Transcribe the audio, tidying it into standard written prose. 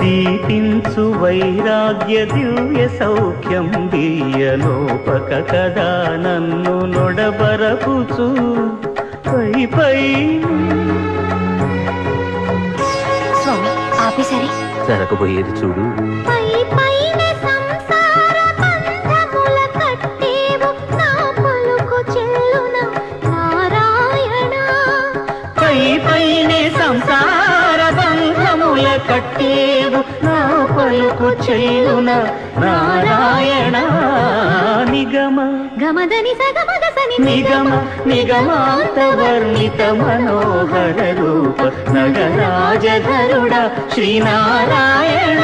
దీపించు వైరాగ్య దివ్య సౌఖ్యం బియ్యలోపక కదా నన్ను నొడబరపుచు పై పై. స్వామి ఆపేసరి జరగబోయేది చూడు. పై పైనే సంసార బంధముల కట్టేవు నా పలుకు చెల్లున నారాయణ. పై పైనే సంసార బంధముల కట్టేవు నా పలుకు చెల్లున నారాయణ. నిగమ గమదని సగమగసని నిగమ నిగమాంత వర్ణిత మనోహర రూప నగరాజధరుడ శ్రీనారాయణ.